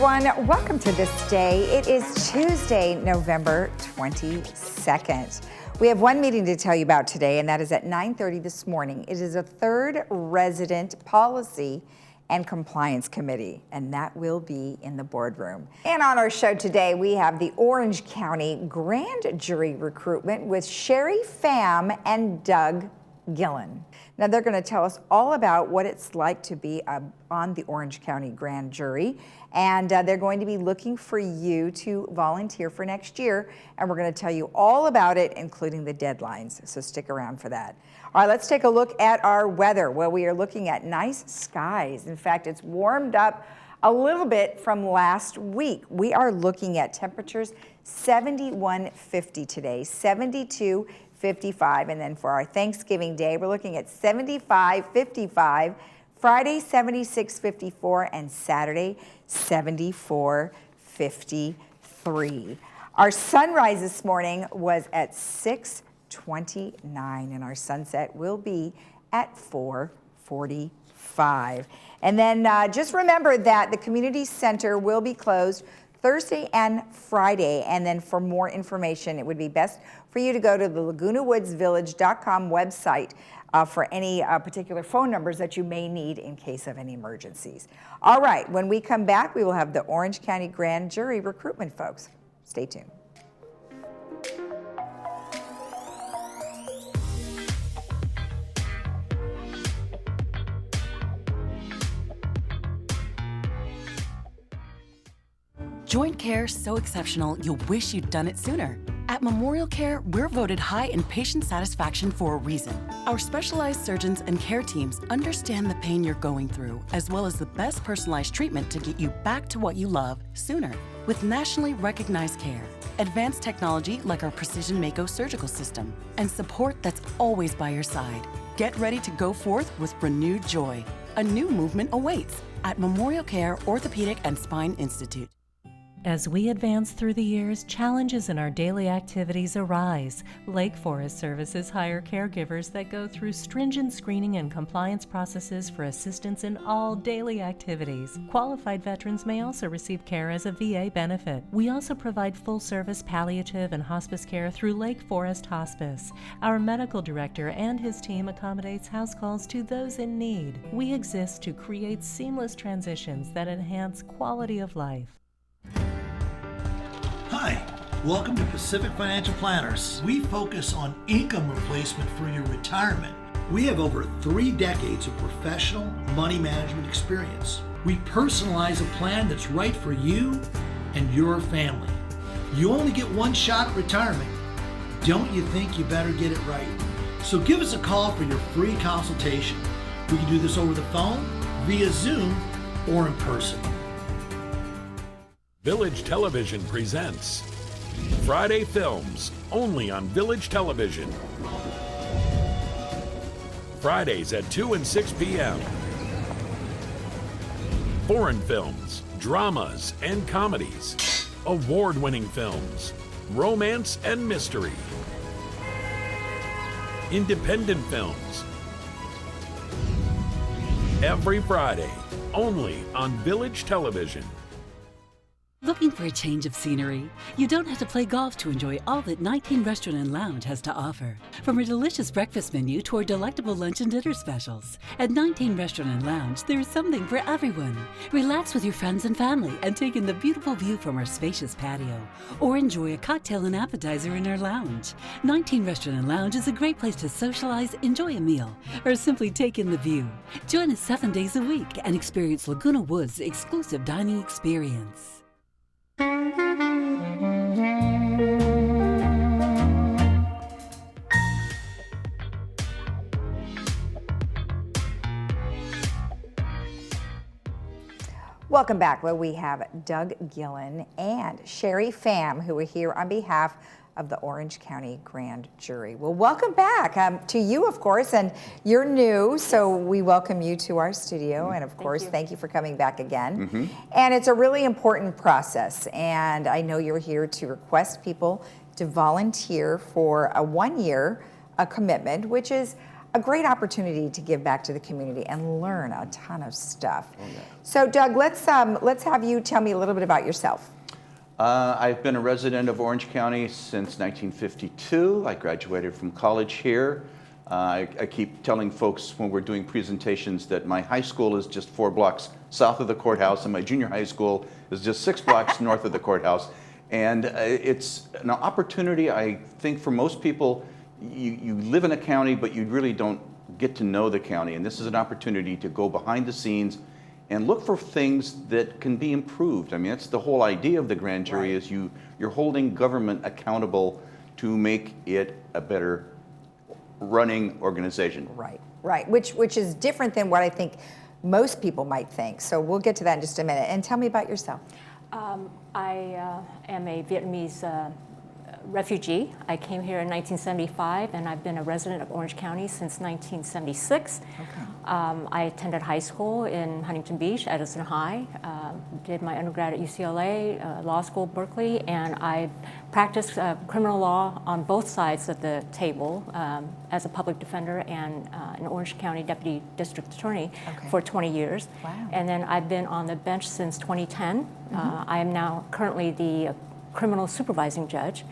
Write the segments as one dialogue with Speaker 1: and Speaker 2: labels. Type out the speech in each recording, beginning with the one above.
Speaker 1: everyone. Welcome to This Day. It is Tuesday, November 22nd. We have one meeting to tell you about today, and that is at 9:30 this morning. It is a third resident policy and compliance committee, and that will be in the boardroom. And on our show today, we have the Orange County Grand Jury recruitment with Sherry Pham and Doug Gillen. Now they're going to tell us all about what it's like to be on the Orange County Grand Jury, and they're going to be looking for you to volunteer for next year, and we're going to tell you all about it, including the deadlines, so stick around for that. All right, let's take a look at our weather. Well, we are looking at nice skies. In fact, it's warmed up a little bit from last week. We are looking at temperatures 71-50 today, 72-55, and then for our Thanksgiving Day, we're looking at 75-55, Friday 76-54, and Saturday 74-53. Our sunrise this morning was at 6:29, and our sunset will be at 4:45. And then just remember that the community center will be closed Thursday and Friday. And then for more information, it would be best for you to go to the LagunaWoodsVillage.com website for any particular phone numbers that you may need in case of any emergencies. All right, when we come back, we will have the Orange County Grand Jury recruitment folks. Stay tuned.
Speaker 2: Joint care so exceptional, you'll wish you'd done it sooner. At Memorial Care, we're voted high in patient satisfaction for a reason. Our specialized surgeons and care teams understand the pain you're going through, as well as the best personalized treatment to get you back to what you love sooner. With nationally recognized care, advanced technology like our Precision Mako surgical system, and support that's always by your side. Get ready to go forth with renewed joy. A new movement awaits at Memorial Care Orthopedic and Spine Institute.
Speaker 3: As we advance through the years, challenges in our daily activities arise. Lake Forest Services hire caregivers that go through stringent screening and compliance processes for assistance in all daily activities. Qualified veterans may also receive care as a VA benefit. We also provide full-service palliative and hospice care through Lake Forest Hospice. Our medical director and his team accommodates house calls to those in need. We exist to create seamless transitions that enhance quality of life.
Speaker 4: Hi, welcome to Pacific Financial Planners. We focus on income replacement for your retirement. We have over 3 decades of professional money management experience. We personalize a plan that's right for you and your family. You only get one shot at retirement. Don't you think you better get it right? So give us a call for your free consultation. We can do this over the phone, via Zoom, or in person.
Speaker 5: Village Television presents Friday Films, only on Village Television. Fridays at 2 and 6 p.m. Foreign films, dramas, and comedies. Award-winning films, romance and mystery. Independent films. Every Friday, only on Village Television.
Speaker 6: Looking for a change of scenery? You don't have to play golf to enjoy all that 19 Restaurant and Lounge has to offer. From a delicious breakfast menu to our delectable lunch and dinner specials. At 19 Restaurant and Lounge, there is something for everyone. Relax with your friends and family and take in the beautiful view from our spacious patio. Or enjoy a cocktail and appetizer in our lounge. 19 Restaurant and Lounge is a great place to socialize, enjoy a meal, or simply take in the view. Join us 7 days a week and experience Laguna Woods' exclusive dining experience.
Speaker 1: Welcome back. Well, we have Doug Gillen and Sherry Pham, who are here on behalf of the Orange County Grand Jury. Well, welcome back to you, of course, and you're new, so we welcome you to our studio, and of course, thank you for coming back again. And it's a really important process, and I know you're here to request people to volunteer for a 1-year commitment, which is a great opportunity to give back to the community and learn a ton of stuff.
Speaker 7: Oh, yeah.
Speaker 1: So Doug, let's have you tell me a little bit about yourself.
Speaker 7: I've been a resident of Orange County since 1952. I graduated from college here. I keep telling folks when we're doing presentations that my high school is just 4 blocks south of the courthouse and my junior high school is just 6 blocks north of the courthouse. And it's an opportunity, I think, for most people. You live in a county, but you really don't get to know the county. And this is an opportunity to go behind the scenes and look for things that can be improved. I mean, that's the whole idea of the grand jury, is you're holding government accountable to make it a better running organization.
Speaker 1: Right, which is different than what I think most people might think. So we'll get to that in just a minute. And tell me about yourself.
Speaker 8: I am a Vietnamese refugee. I came here in 1975, and I've been a resident of Orange County since 1976.
Speaker 1: Okay.
Speaker 8: I attended high school in Huntington Beach, Edison High, did my undergrad at UCLA, law school, Berkeley, and I practiced criminal law on both sides of the table as a public defender and an Orange County Deputy District Attorney for 20 years.
Speaker 1: Wow.
Speaker 8: And then I've been on the bench since 2010. I am now currently the criminal supervising judge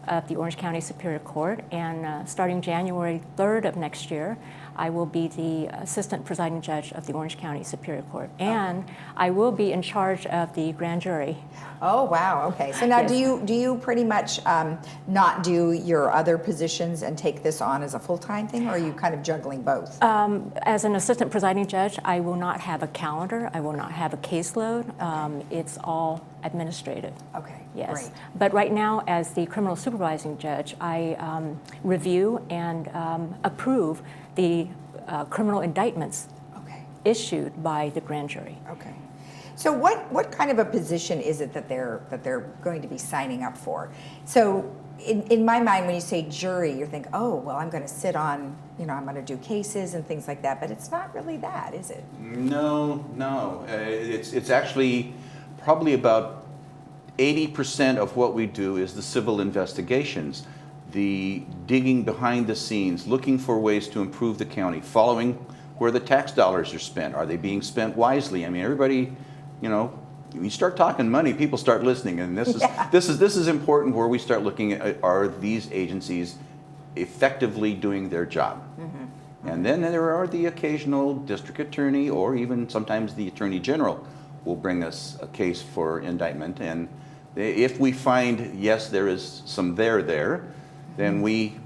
Speaker 8: of the Orange County Superior Court, and starting January 3rd of next year, I will be the assistant presiding judge of the Orange County Superior Court, and I will be in charge of the grand jury.
Speaker 1: Oh wow, okay. So now
Speaker 8: Yes.
Speaker 1: do you pretty much not do your other positions and take this on as a full-time thing, or are you kind of juggling both?
Speaker 8: As an assistant presiding judge, I will not have a calendar, I will not have a caseload. It's all administrative.
Speaker 1: Okay,
Speaker 8: Yes.
Speaker 1: great.
Speaker 8: But right now, as the criminal supervising judge, I review and approve the criminal indictments
Speaker 1: Okay,
Speaker 8: issued by the grand jury.
Speaker 1: okay. So what kind of a position is it that they're going to be signing up for? So in my mind, when you say jury, you think, oh, well, I'm going to sit on, I'm going to do cases and things like that, but it's not really that, is it?
Speaker 7: No. It's actually probably about 80% of what we do is the civil investigations, the digging behind the scenes, looking for ways to improve the county, following where the tax dollars are spent. Are they being spent wisely? I mean, everybody, you start talking money, people start listening, and this is important, where we start looking at, are these agencies effectively doing their job? And then there are the occasional district attorney, or even sometimes the attorney general will bring us a case for indictment. And if we find, yes, there is some there, then we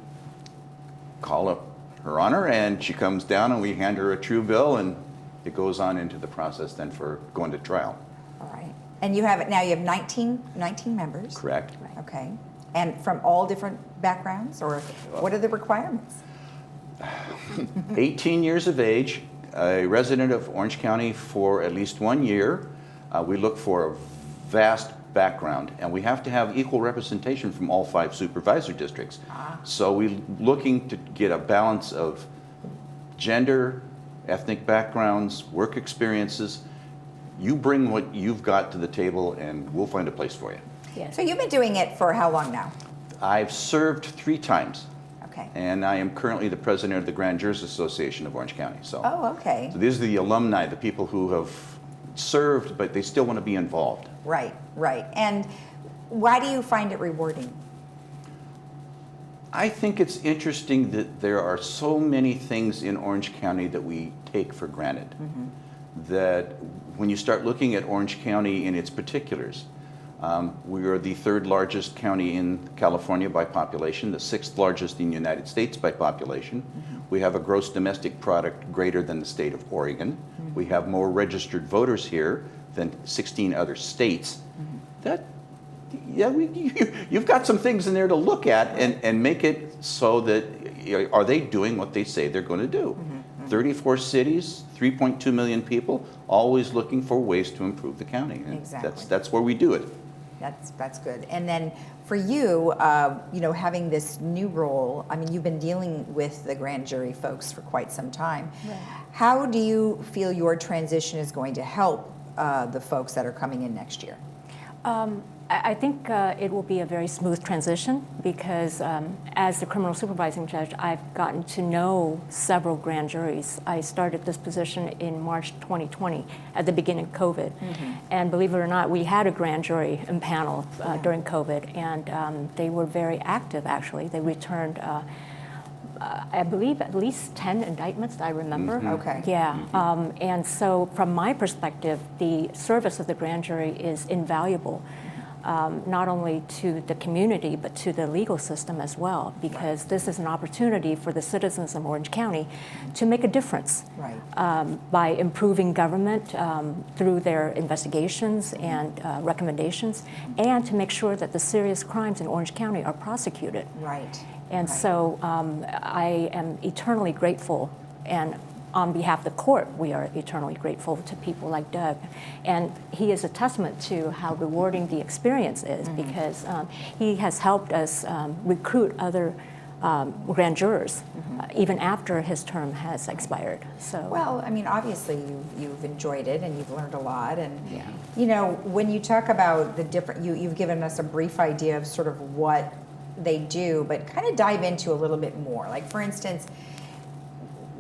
Speaker 7: call up Her Honor, and she comes down, and we hand her a true bill, and it goes on into the process then for going to trial.
Speaker 1: All right. And you have 19 members?
Speaker 7: Correct.
Speaker 1: Okay. And from all different backgrounds, or what are the requirements?
Speaker 7: 18 years of age, a resident of Orange County for at least 1 year. We look for a vast background, and we have to have equal representation from all 5 supervisor districts. So we're looking to get a balance of gender, ethnic backgrounds, work experiences. You bring what you've got to the table, and we'll find a place for you.
Speaker 8: Yes.
Speaker 1: So you've been doing it for how long now?
Speaker 7: I've served 3 times.
Speaker 1: Okay.
Speaker 7: And I am currently the president of the Grand Jurors Association of Orange County. So,
Speaker 1: Oh, okay.
Speaker 7: so these are the alumni, the people who have served, but they still want to be involved.
Speaker 1: Right. And why do you find it rewarding?
Speaker 7: I think it's interesting that there are so many things in Orange County that we take for granted. That when you start looking at Orange County in its particulars, we are the 3rd largest county in California by population, the 6th largest in the United States by population. We have a gross domestic product greater than the state of Oregon. We have more registered voters here than 16 other states. You've got some things in there to look at and make it so that, are they doing what they say they're going to do? 34 cities, 3.2 million people, always looking for ways to improve the county. And
Speaker 1: Exactly.
Speaker 7: That's where we do it.
Speaker 1: That's good. And then for you, having this new role, I mean, you've been dealing with the grand jury folks for quite some time.
Speaker 8: Right.
Speaker 1: How do you feel your transition is going to help the folks that are coming in next year?
Speaker 8: I think it will be a very smooth transition because as the criminal supervising judge, I've gotten to know several grand juries. I started this position in March 2020 at the beginning of COVID. And believe it or not, we had a grand jury impanel during COVID, and they were very active, actually. They returned, I believe, at least 10 indictments, I remember.
Speaker 1: Okay.
Speaker 8: Yeah. And so from my perspective, the service of the grand jury is invaluable. Not only to the community, but to the legal system as well, because this is an opportunity for the citizens of Orange County to make a difference by improving government through their investigations and recommendations, and to make sure that the serious crimes in Orange County are prosecuted.
Speaker 1: Right.
Speaker 8: And so I am eternally grateful, and on behalf of the court, we are eternally grateful to people like Doug. And he is a testament to how rewarding the experience is, because he has helped us recruit other grand jurors, even after his term has expired. So,
Speaker 1: well, I mean, obviously you've enjoyed it and you've learned a lot. And, you know, when you talk about the different, you've given us a brief idea of sort of what they do, but kind of dive into a little bit more. Like, for instance,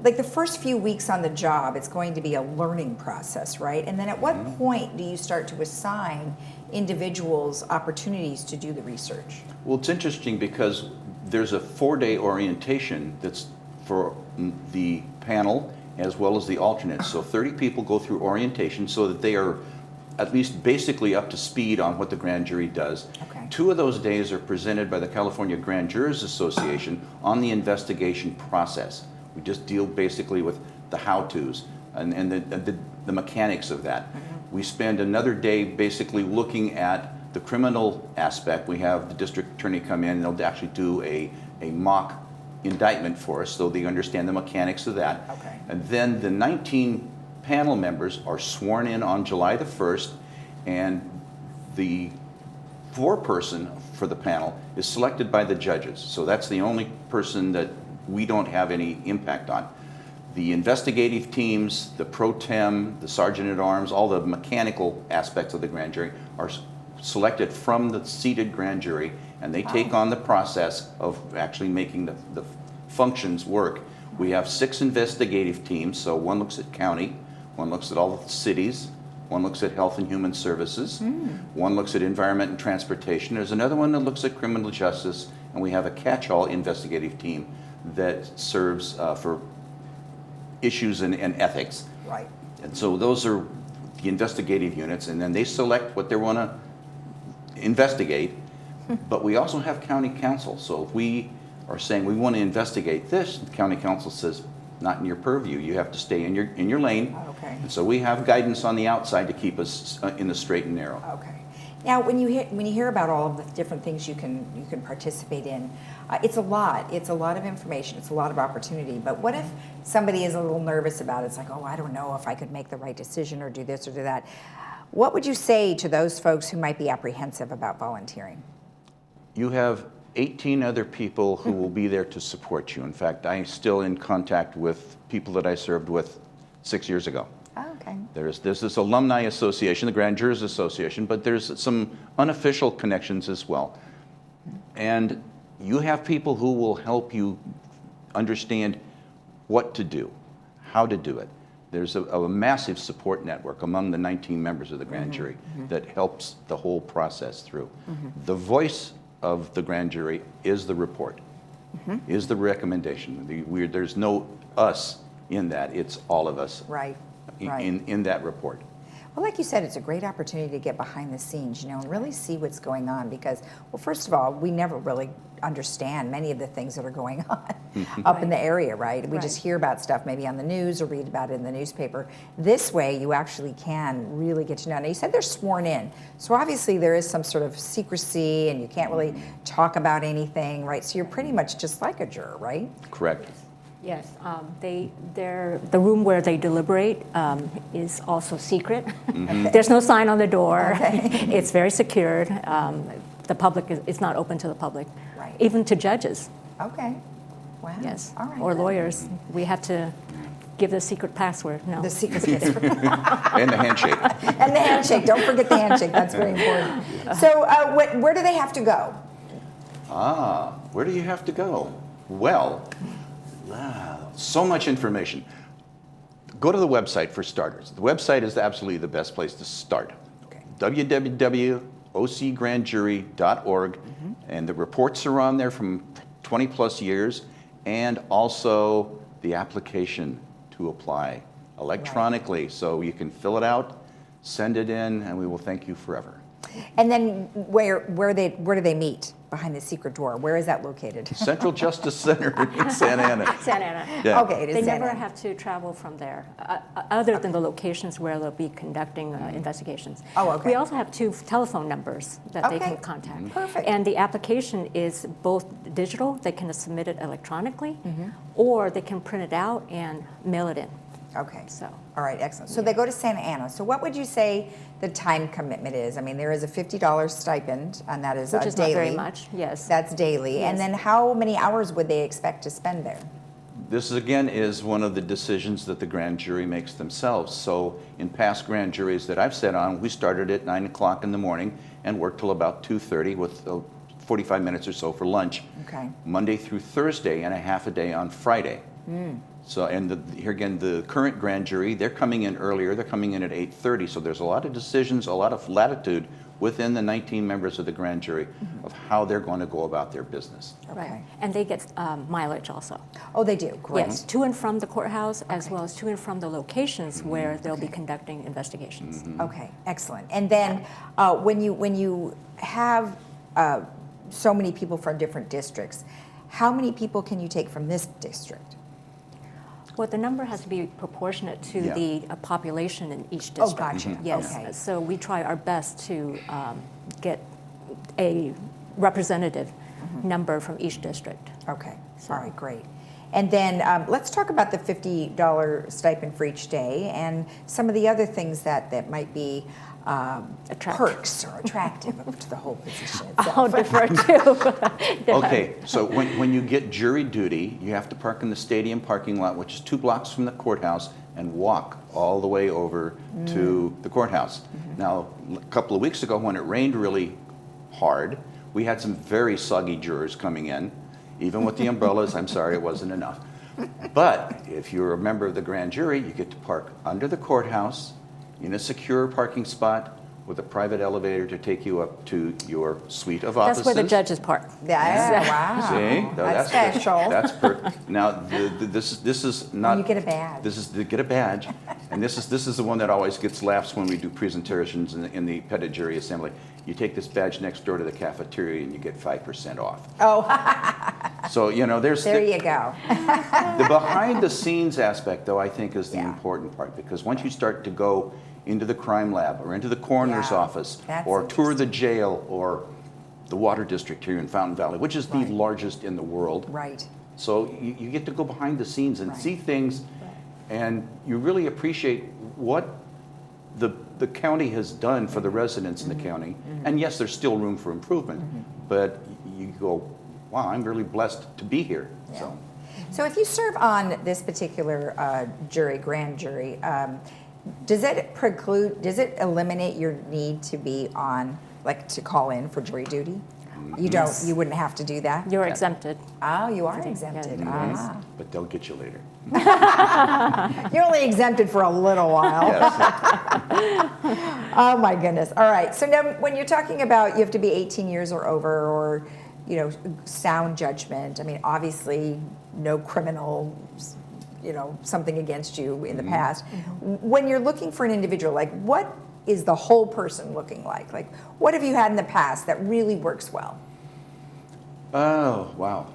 Speaker 1: like the first few weeks on the job, it's going to be a learning process, right? And then at what point do you start to assign individuals opportunities to do the research?
Speaker 7: Well, it's interesting because there's a 4-day orientation that's for the panel as well as the alternates. So 30 people go through orientation so that they are at least basically up to speed on what the grand jury does.
Speaker 1: Okay.
Speaker 7: 2 of those days are presented by the California Grand Jurors Association on the investigation process. We just deal basically with the how-tos and the mechanics of that. We spend another day basically looking at the criminal aspect. We have the district attorney come in and they'll actually do a mock indictment for us so they understand the mechanics of that.
Speaker 1: Okay.
Speaker 7: And then the 19 panel members are sworn in on July the 1st, and the foreperson for the panel is selected by the judges. So that's the only person that we don't have any impact on. The investigative teams, the pro tem, the sergeant-at-arms, all the mechanical aspects of the grand jury are selected from the seated grand jury, and they take on the process of actually making the functions work. We have 6 investigative teams, so one looks at county, one looks at all the cities, one looks at health and human services, one looks at environment and transportation. There's another one that looks at criminal justice, and we have a catch-all investigative team that serves for issues and ethics.
Speaker 1: Right.
Speaker 7: And so those are the investigative units, and then they select what they want to investigate. But we also have county council. So if we are saying we want to investigate this, the county council says, not in your purview. You have to stay in your lane.
Speaker 1: Okay.
Speaker 7: And so we have guidance on the outside to keep us in the straight and narrow.
Speaker 1: Okay. Now, when you hear about all of the different things you can participate in, it's a lot. It's a lot of information. It's a lot of opportunity. But what if somebody is a little nervous about it? It's like, oh, I don't know if I could make the right decision or do this or do that. What would you say to those folks who might be apprehensive about volunteering?
Speaker 7: You have 18 other people who will be there to support you. In fact, I'm still in contact with people that I served with 6 years ago.
Speaker 1: Oh, okay.
Speaker 7: There's this alumni association, the Grand Jurors Association, but there's some unofficial connections as well. And you have people who will help you understand what to do, how to do it. There's a massive support network among the 19 members of the grand jury that helps the whole process through. The voice of the grand jury is the report, is the recommendation. There's no us in that, it's all of us.
Speaker 1: Right.
Speaker 7: In that report.
Speaker 1: Well, like you said, it's a great opportunity to get behind the scenes, and really see what's going on because, well, first of all, we never really understand many of the things that are going on up in the area, right? We just hear about stuff maybe on the news or read about it in the newspaper. This way, you actually can really get to know. Now, you said they're sworn in, so obviously there is some sort of secrecy, and you can't really talk about anything, right? So you're pretty much just like a juror, right?
Speaker 7: Correct.
Speaker 8: Yes, the room where they deliberate is also secret. There's no sign on the door.
Speaker 1: Okay.
Speaker 8: It's very secured. The public it's not open to the public,
Speaker 1: Right.
Speaker 8: even to judges.
Speaker 1: Okay. Wow.
Speaker 8: Yes,
Speaker 1: All right.
Speaker 8: or
Speaker 1: good.
Speaker 8: lawyers. We have to give the secret password. No.
Speaker 1: The secret password.
Speaker 7: And the handshake.
Speaker 1: And the handshake. Don't forget the handshake. That's very important. So where do they have to go?
Speaker 7: Where do you have to go? Well, so much information. Go to the website for starters. The website is absolutely the best place to start.
Speaker 1: Okay.
Speaker 7: www.ocgrandjury.org, and the reports are on there from 20 plus years, and also the application to apply electronically. So you can fill it out, send it in, and we will thank you forever.
Speaker 1: And then where do they meet? Behind the secret door. Where is that located?
Speaker 7: Central Justice Center in Santa Ana.
Speaker 8: Santa Ana.
Speaker 7: Yeah.
Speaker 1: Okay, it is
Speaker 8: They
Speaker 1: Santa
Speaker 8: never
Speaker 1: Ana.
Speaker 8: have to travel from there, other than the locations where they'll be conducting investigations.
Speaker 1: Oh, okay.
Speaker 8: We also have 2 telephone numbers that they
Speaker 1: Okay.
Speaker 8: can contact.
Speaker 1: Perfect.
Speaker 8: And the application is both digital, they can submit it electronically, or they can print it out and mail it in.
Speaker 1: Okay.
Speaker 8: So.
Speaker 1: All right, excellent. So they go to Santa Ana. So what would you say the time commitment is? I mean, there is a $50 stipend, and that is
Speaker 8: Which is
Speaker 1: daily.
Speaker 8: not very much, yes.
Speaker 1: That's daily. And
Speaker 8: Yes.
Speaker 1: then how many hours would they expect to spend there?
Speaker 7: This again is one of the decisions that the grand jury makes themselves. So in past grand juries that I've sat on, we started at 9 o'clock in the morning and worked till about 2:30 with 45 minutes or so for lunch.
Speaker 1: Okay.
Speaker 7: Monday through Thursday and a half a day on Friday. So, and here again, the current grand jury, they're coming in earlier. They're coming in at 8:30. So there's a lot of decisions, a lot of latitude within the 19 members of the grand jury of how they're going to go about their business.
Speaker 1: Okay.
Speaker 8: Right. And they get mileage also.
Speaker 1: Oh, they do. Great.
Speaker 8: Yes, to and from the courthouse, as well as to and from the locations where they'll be conducting investigations.
Speaker 1: Okay, excellent. And then when you have so many people from different districts, how many people can you take from this district?
Speaker 8: Well, the number has to be proportionate to
Speaker 7: Yeah.
Speaker 8: the population in each
Speaker 1: Oh,
Speaker 8: district.
Speaker 1: gotcha.
Speaker 8: Yes,
Speaker 1: Okay.
Speaker 8: so we try our best to get a representative number from each district.
Speaker 1: Okay,
Speaker 8: So-
Speaker 1: all right, great. And then let's talk about the $50 stipend for each day and some of the other things that might be perks or attractive to the whole position itself.
Speaker 8: I'll defer to.
Speaker 7: Okay, so when you get jury duty, you have to park in the stadium parking lot, which is 2 blocks from the courthouse, and walk all the way over to the courthouse. Now, a couple of weeks ago, when it rained really hard, we had some very soggy jurors coming in. Even with the umbrellas, I'm sorry, it wasn't enough. But if you're a member of the grand jury, you get to park under the courthouse in a secure parking spot with a private elevator to take you up to your suite of offices.
Speaker 8: That's where the judges park.
Speaker 1: Wow.
Speaker 7: See? No,
Speaker 1: That's special.
Speaker 7: That's now this is not.
Speaker 1: You get a badge.
Speaker 7: This is to get a badge, and this is the one that always gets laughs when we do presentations in the petit jury assembly. You take this badge next door to the cafeteria and you get 5% off.
Speaker 1: Oh,
Speaker 7: So there's
Speaker 1: there you go.
Speaker 7: the behind the scenes aspect, though, I think is the
Speaker 1: Yeah.
Speaker 7: important part, because once you start to go into the crime lab or into the coroner's
Speaker 1: Yeah,
Speaker 7: office
Speaker 1: that's
Speaker 7: or tour the jail or the water district here in Fountain Valley, which is the
Speaker 1: Right.
Speaker 7: largest in the world.
Speaker 1: Right.
Speaker 7: So you get to go behind the scenes and
Speaker 1: Right.
Speaker 7: see things, and you really appreciate what the county has done for the residents in the county. And yes, there's still room for improvement, but you go, wow, I'm really blessed to be here.
Speaker 1: Yeah. So if you serve on this particular grand jury, does it eliminate your need to be on, like to call in for jury duty? You wouldn't have to do that?
Speaker 8: You're exempted.
Speaker 1: Oh, you are exempted.
Speaker 8: Yes.
Speaker 1: Ah.
Speaker 7: But they'll get you later.
Speaker 1: You're only exempted for a little while.
Speaker 7: Yes.
Speaker 1: Oh my goodness. All right. So now when you're talking about you have to be 18 years or over or, sound judgment, I mean, obviously no criminal, something against you in the past. When you're looking for an individual, like what is the whole person looking like? Like what have you had in the past that really works well?
Speaker 7: Oh, wow.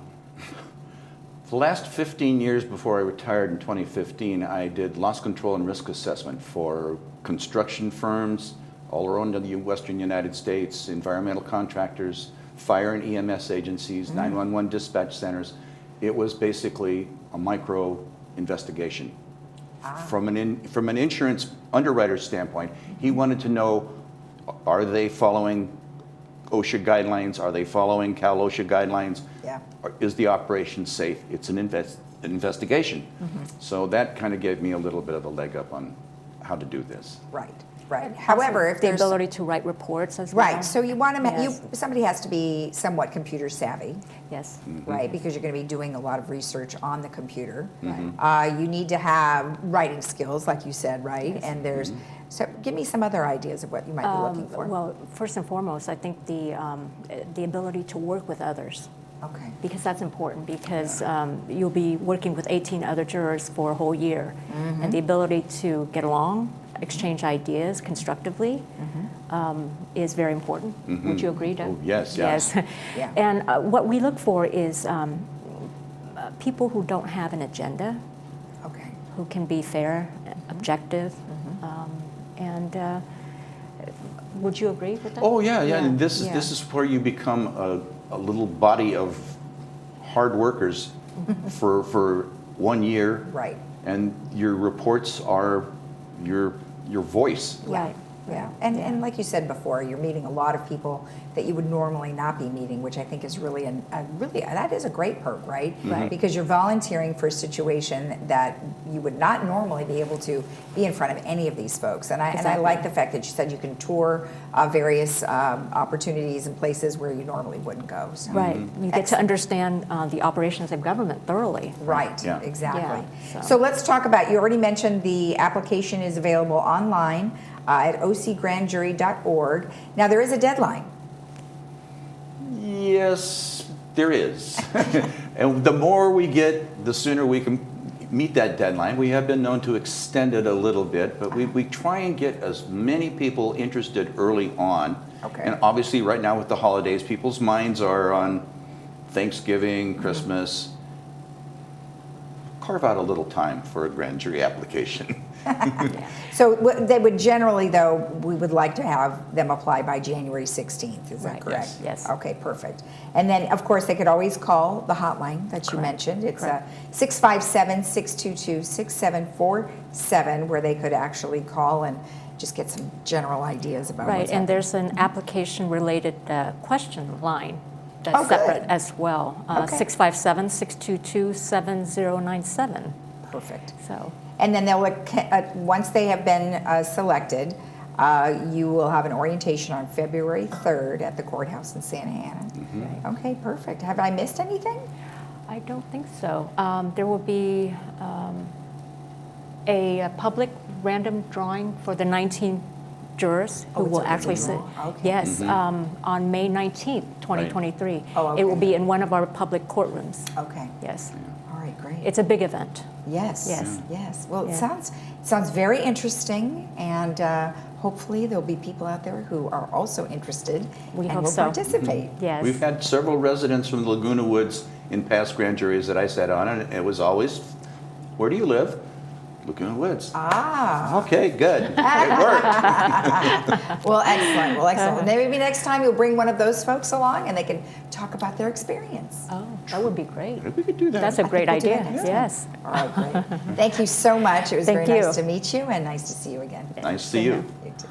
Speaker 7: The last 15 years before I retired in 2015, I did loss control and risk assessment for construction firms all around the western United States, environmental contractors, fire and EMS agencies, 911 dispatch centers. It was basically a micro investigation. From an insurance underwriter standpoint, he wanted to know, are they following OSHA guidelines? Are they following Cal OSHA guidelines?
Speaker 1: Yeah.
Speaker 7: Is the operation safe? It's an investigation. So that kind of gave me a little bit of a leg up on how to do this.
Speaker 1: Right, right. However, if
Speaker 8: the
Speaker 1: there's
Speaker 8: ability to write reports as well.
Speaker 1: right, so you want to
Speaker 8: Yes.
Speaker 1: somebody has to be somewhat computer savvy.
Speaker 8: Yes.
Speaker 1: Right, because you're going to be doing a lot of research on the computer.
Speaker 8: Right.
Speaker 1: You need to have writing skills, like you said, right? And there's, so give me some other ideas of what you might be looking for.
Speaker 8: Well, first and foremost, I think the ability to work with others,
Speaker 1: Okay.
Speaker 8: because that's important, because you'll be working with 18 other jurors for a whole year. And the ability to get along, exchange ideas constructively is very important. Would you agree, Doug?
Speaker 7: Oh, yes,
Speaker 8: Yes.
Speaker 1: Yeah.
Speaker 8: And what we look for is people who don't have an agenda,
Speaker 1: Okay.
Speaker 8: who can be fair, objective, and would you agree with that?
Speaker 7: Oh yeah, yeah. And this
Speaker 8: yeah.
Speaker 7: is where you become a little body of hard workers for 1 year.
Speaker 1: Right.
Speaker 7: And your reports are your voice.
Speaker 8: Right.
Speaker 1: Yeah, and like you said before, you're meeting a lot of people that you would normally not be meeting, which I think is really that is a great perk, right?
Speaker 8: Right.
Speaker 1: Because you're volunteering for a situation that you would not normally be able to be in front of any of these folks. And I
Speaker 8: Exactly.
Speaker 1: like the fact that you said you can tour various opportunities and places where you normally wouldn't go. So.
Speaker 8: Right. You get to understand the operations of government thoroughly.
Speaker 1: Right,
Speaker 7: Yeah.
Speaker 1: exactly.
Speaker 8: Yeah,
Speaker 1: so let's talk about, you already mentioned the application is available online at ocgrandjury.org. Now, there is a deadline.
Speaker 7: Yes, there is. And the more we get, the sooner we can meet that deadline. We have been known to extend it a little bit, but we try and get as many people interested early on.
Speaker 1: Okay.
Speaker 7: And obviously right now with the holidays, people's minds are on Thanksgiving, Christmas. Carve out a little time for a grand jury application.
Speaker 1: So they would generally, though, we would like to have them apply by January 16th. Is that
Speaker 8: Right.
Speaker 1: correct?
Speaker 8: Yes.
Speaker 1: Okay, perfect. And then, of course, they could always call the hotline that you mentioned. It's 657-622-6747, where they could actually call and just get some general ideas about
Speaker 8: Right,
Speaker 1: what's
Speaker 8: and
Speaker 1: happening.
Speaker 8: there's an application-related question line that's
Speaker 1: Oh, good.
Speaker 8: separate as well.
Speaker 1: Okay.
Speaker 8: 657-622-7097.
Speaker 1: Perfect.
Speaker 8: So,
Speaker 1: And then they'll, once they have been selected, you will have an orientation on February 3rd at the courthouse in Santa Ana. Okay, perfect. Have I missed anything?
Speaker 8: I don't think so. There will be a public random drawing for the 19 jurors who
Speaker 1: it's
Speaker 8: will
Speaker 1: a
Speaker 8: actually
Speaker 1: random
Speaker 8: sit.
Speaker 1: draw. Okay.
Speaker 8: Yes, on May 19th, 2023.
Speaker 1: Oh,
Speaker 8: It will
Speaker 1: okay.
Speaker 8: be in one of our public courtrooms.
Speaker 1: Okay.
Speaker 8: Yes.
Speaker 1: All right, great.
Speaker 8: It's a big event.
Speaker 1: Yes.
Speaker 8: Yes.
Speaker 1: Yes. Well, it
Speaker 8: Yeah.
Speaker 1: sounds very interesting, and hopefully there'll be people out there who are also interested
Speaker 8: We
Speaker 1: and
Speaker 8: hope
Speaker 1: will
Speaker 8: so.
Speaker 1: participate.
Speaker 8: Yes.
Speaker 7: We've had several residents from the Laguna Woods in past grand juries that I sat on, and it was always, where do you live? Laguna Woods.
Speaker 1: Ah.
Speaker 7: Okay, good. It worked.
Speaker 1: Well, excellent. Well, excellent. Maybe next time you'll bring one of those folks along, and they can talk about their experience.
Speaker 8: Oh, that would be great.
Speaker 7: We could do that.
Speaker 8: That's a great
Speaker 1: we'll do
Speaker 8: idea.
Speaker 1: that next
Speaker 8: Yes.
Speaker 1: All right, great. Thank you so much. It was
Speaker 8: Thank
Speaker 1: very nice
Speaker 8: you.
Speaker 1: to meet you, and nice to see you again.
Speaker 7: Nice to see you.
Speaker 1: You too.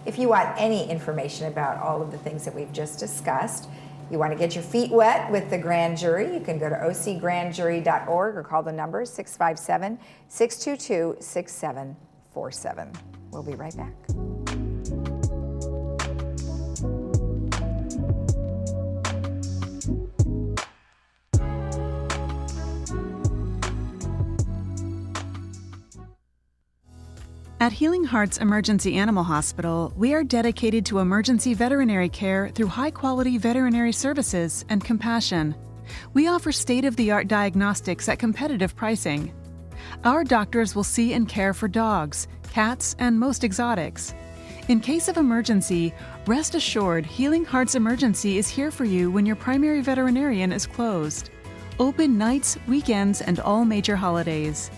Speaker 1: If you want any information about all of the things that we've just discussed, you want to get your feet wet with the grand jury, you can go to ocgrandjury.org or call the number 657-622-6747. We'll be right back.
Speaker 9: At Healing Hearts Emergency Animal Hospital, we are dedicated to emergency veterinary care through high-quality veterinary services and compassion. We offer state-of-the-art diagnostics at competitive pricing. Our doctors will see and care for dogs, cats, and most exotics. In case of emergency, rest assured Healing Hearts Emergency is here for you when your primary veterinarian is closed. Open nights, weekends, and all major holidays.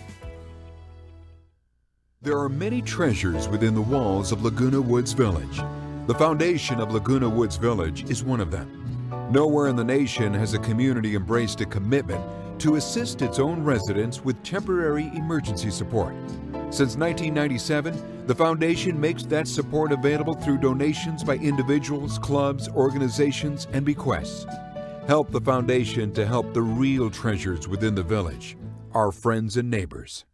Speaker 10: There are many treasures within the walls of Laguna Woods Village. The foundation of Laguna Woods Village is one of them. Nowhere in the nation has a community embraced a commitment to assist its own residents with temporary emergency support. Since 1997, the foundation makes that support available through donations by individuals, clubs, organizations, and bequests. Help the foundation to help the real treasures within the village, our friends and neighbors.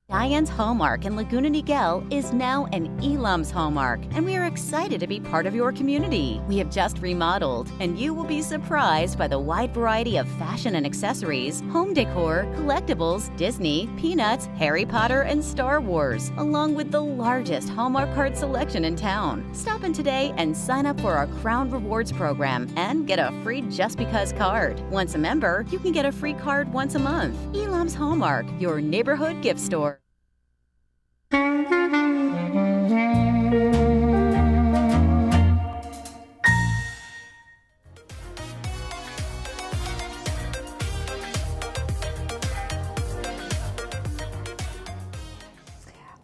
Speaker 11: Diane's Hallmark in Laguna Niguel is now an Elam's Hallmark, and we are excited to be part of your community. We have just remodeled, and you will be surprised by the wide variety of fashion and accessories, home decor, collectibles, Disney, Peanuts, Harry Potter, and Star Wars, along with the largest Hallmark card selection in town. Stop in today and sign up for our Crown Rewards program and get a free Just Because card. Once a member, you can get a free card once a month. Elam's Hallmark, your neighborhood gift store.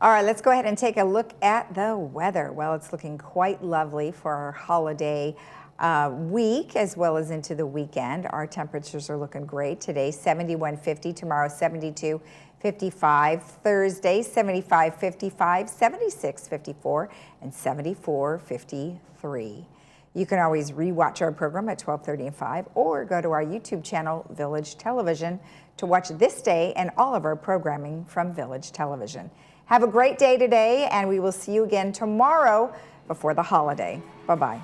Speaker 1: All right, let's go ahead and take a look at the weather. Well, it's looking quite lovely for our holiday week as well as into the weekend. Our temperatures are looking great today, 71-50, tomorrow 72-55, Thursday 75-55, 76-54, and 74-53. You can always rewatch our program at 12:30 and 5, or go to our YouTube channel, Village Television, to watch This Day and all of our programming from Village Television. Have a great day today, and we will see you again tomorrow before the holiday. Bye-bye.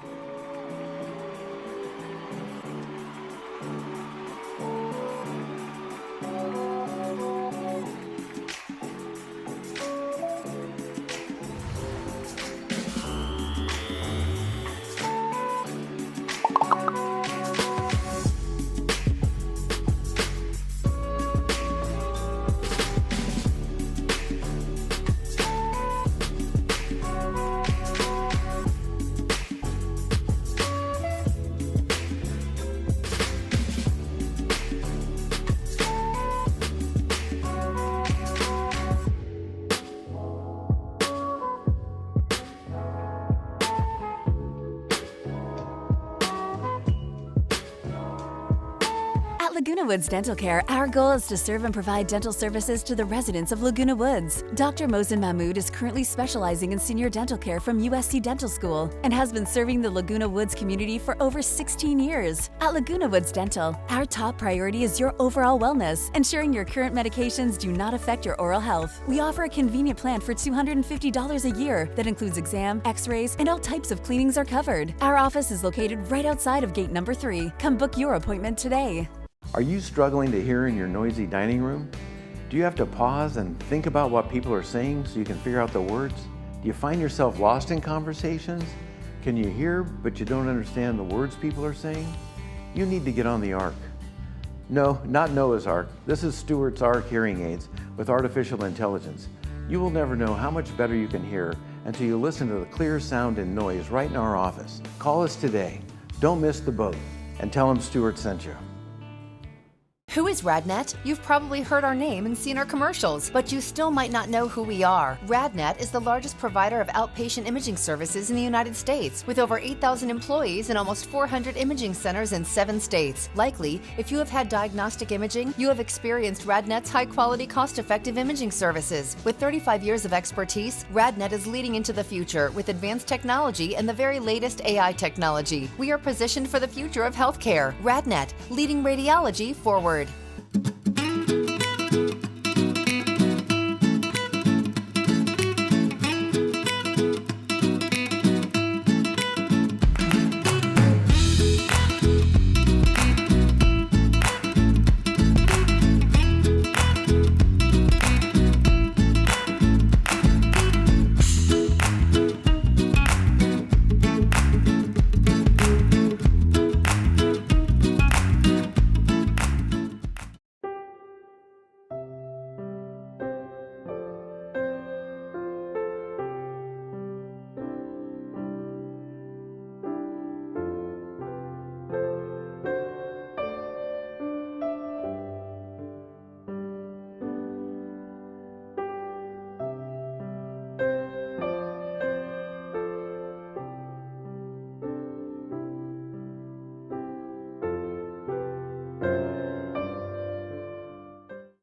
Speaker 12: At Laguna Woods Dental Care, our goal is to serve and provide dental services to the residents of Laguna Woods. Dr. Mohsen Mahmood is currently specializing in senior dental care from USC Dental School and has been serving the Laguna Woods community for over 16 years. At Laguna Woods Dental, our top priority is your overall wellness, ensuring your current medications do not affect your oral health. We offer a convenient plan for $250 a year that includes exam, x-rays, and all types of cleanings are covered. Our office is located right outside of gate number 3. Come book your appointment today.
Speaker 13: Are you struggling to hear in your noisy dining room? Do you have to pause and think about what people are saying so you can figure out the words? Do you find yourself lost in conversations? Can you hear but you don't understand the words people are saying? You need to get on the Ark. No, not Noah's Ark. This is Stewart's Ark hearing aids with artificial intelligence. You will never know how much better you can hear until you listen to the clear sound and noise right in our office. Call us today. Don't miss the boat and tell them Stewart sent you.
Speaker 14: Who is RadNet? You've probably heard our name and seen our commercials, but you still might not know who we are. RadNet is the largest provider of outpatient imaging services in the United States, with over 8,000 employees and almost 400 imaging centers in 7 states. Likely, if you have had diagnostic imaging, you have experienced RadNet's high-quality, cost-effective imaging services. With 35 years of expertise, RadNet is leading into the future with advanced technology and the very latest AI technology. We are positioned for the future of healthcare. RadNet, leading radiology forward.